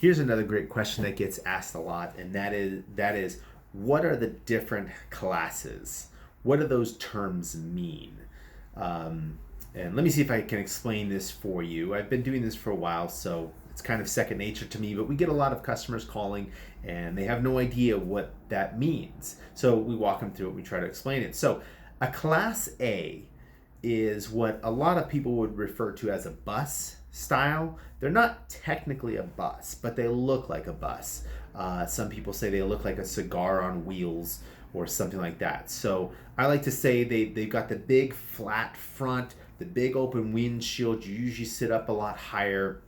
Here's another great question that gets asked a lot, and that is what are the different classes? What do those terms mean? And let me see if I can explain this for you. I've been doing this for a while, so it's kind of second nature to me, but we get a lot of customers calling and they have no idea what that means. So we walk them through it, we try to explain it. So a Class A is what a lot of people would refer to as a bus style. They're not technically a bus, but they look like a bus. Some people say they look like a cigar on wheels or something like that. So I like to say they've got the big flat front, the big open windshield. You usually sit up a lot higher.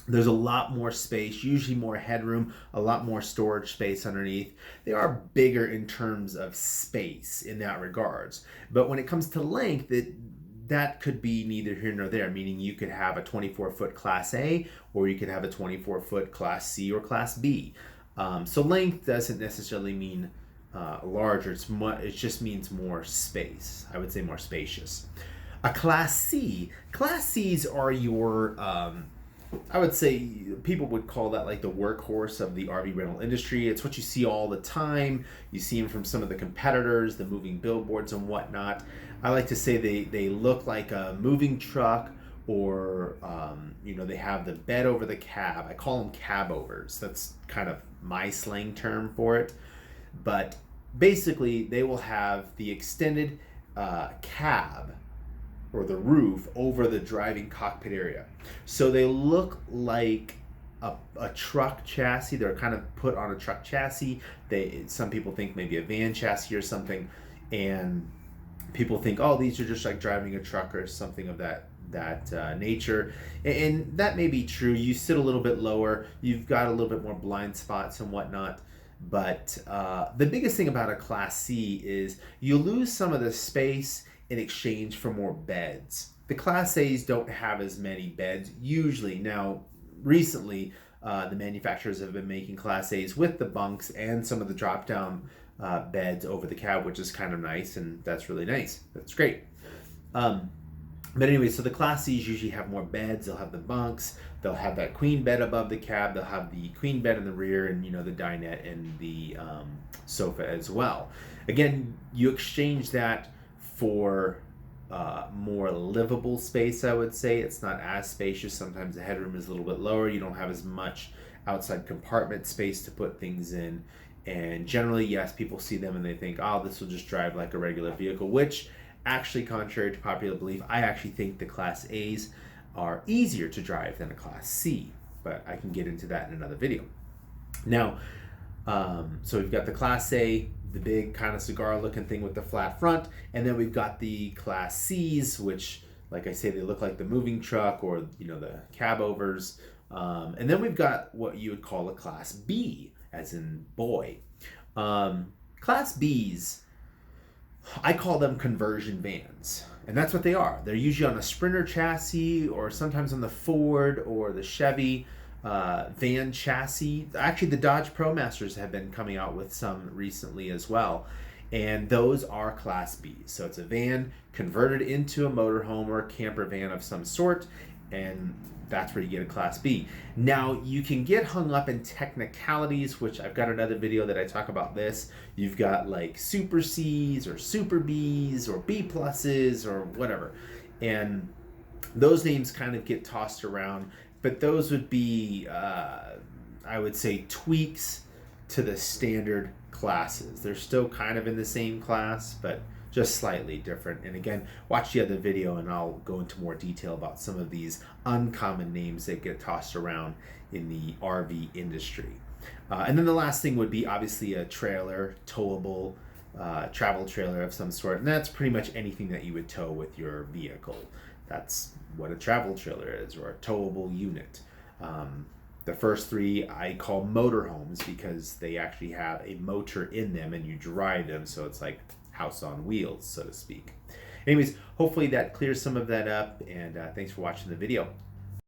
There's a lot more space, usually more headroom, a lot more storage space underneath. They are bigger in terms of space in that regards. But when it comes to length, that could be neither here nor there, meaning you could have a 24-foot Class A or you could have a 24-foot Class C or Class B. So length doesn't necessarily mean larger. It just means more space. I would say more spacious. A Class C. Class Cs are your I would say people would call that like the workhorse of the RV rental industry. It's what you see all the time. You see them from some of the competitors, the moving billboards and whatnot. I like to say they look like a moving truck, or they have the bed over the cab. I call them cab overs. That's kind of my slang term for it. But basically they will have the extended cab or the roof over the driving cockpit area. So they look like a truck chassis. They're kind of put on a truck chassis. Some people think maybe a van chassis or something, and people think, oh, these are just like driving a truck or something of that nature. And that may be true. You sit a little bit lower. You've got a little bit more blind spots and whatnot. But the biggest thing about a Class C is you lose some of the space in exchange for more beds. The Class A's don't have as many beds usually. Now, recently, the manufacturers have been making Class A's with the bunks and some of the drop-down beds over the cab, which is kind of nice, and that's really nice. That's great. But anyway, so the Class C's usually have more beds. They'll have the bunks. They'll have that queen bed above the cab. They'll have the queen bed in the rear, and the dinette and the sofa as well. Again, you exchange that for more livable space, I would say. It's not as spacious. Sometimes the headroom is a little bit lower. You don't have as much outside compartment space to put things in. And generally, yes, people see them and they think, oh, this will just drive like a regular vehicle, which actually, contrary to popular belief, I actually think the Class A's are easier to drive than a Class C. But I can get into that in another video. Now, so we've got the Class A, the big kind of cigar looking thing with the flat front, and then we've got the Class C's, which, like I say, they look like the moving truck or the cab overs, and then we've got what you would call a Class B, as in boy. Class B's, I call them conversion vans, and that's what they are. They're usually on a Sprinter chassis or sometimes on the Ford or the Chevy van chassis. Actually, the Dodge ProMasters have been coming out with some recently as well, and those are Class B's. So it's a van converted into a motorhome or a camper van of some sort, and that's where you get a Class B. Now, you can get hung up in technicalities, which I've got another video that I talk about this. You've got like Super C's or Super B's or B pluses or whatever, and those names kind of get tossed around. But those would be, I would say, tweaks to the standard classes. They're still kind of in the same class, but just slightly different. And again, watch the other video and I'll go into more detail about some of these uncommon names that get tossed around in the RV industry. And then the last thing would be obviously a trailer, towable, travel trailer of some sort. And that's pretty much anything that you would tow with your vehicle. That's what a travel trailer is, or a towable unit. The first three I call motorhomes because they actually have a motor in them and you drive them, so it's like house on wheels, so to speak. Anyways, hopefully that clears some of that up, and thanks for watching the video.